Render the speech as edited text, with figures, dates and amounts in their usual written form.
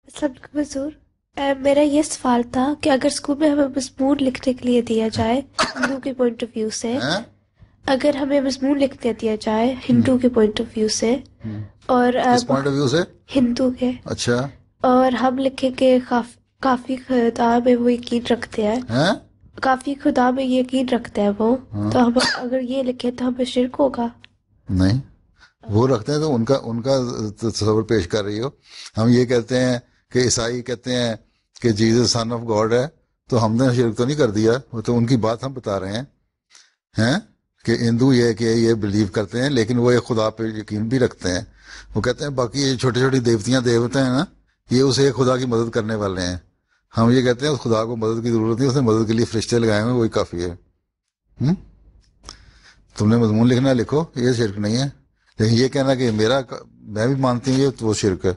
السلام علیکم حضور. میرا یہ سوال تھا کہ اگر اسکول میں ہمیں مضمون لکھنے کے لیے دیا جائے ہندو کے پوائنٹ آف ویو سے، ہیں؟ اگر ہمیں مضمون لکھنے دیا جائے ہندو کے پوائنٹ آف ویو سے اور کس پوائنٹ آف ویو سے؟ ہندو کے، اچھا. اور ہم لکھیں کہ کافی خدا میں وہ یقین رکھتے ہیں، ہیں؟ کافی خدا میں یقین رکھتے ہیں وہ، تو ہم اگر یہ لکھیں تو ہمیں شرک ہوگا؟ نہیں، وہ رکھتے ہیں تو ان کا تصور پیش کر رہی ہو. ہم یہ کہتے ہیں کہ عیسائی کہتے ہیں کہ جیزس سن آف گاڈ ہے، تو ہم نے شرک تو نہیں کر دیا، وہ تو ان کی بات ہم بتا رہے ہیں کہ ہندو یہ بلیو کرتے ہیں لیکن وہ ایک خدا پہ یقین بھی رکھتے ہیں. وہ کہتے ہیں باقی یہ چھوٹی چھوٹی دیوتا ہیں نا، یہ اسے ایک خدا کی مدد کرنے والے ہیں. ہم یہ کہتے ہیں اس خدا کو مدد کی ضرورت نہیں، اس نے مدد کے لیے فرشتے لگائے ہوئے، وہی کافی ہے. تم نے مضمون لکھنا لکھو، یہ شرک نہیں ہے. لیکن یہ کہنا کہ میں بھی مانتی ہوں یہ، تو وہ شرک ہے.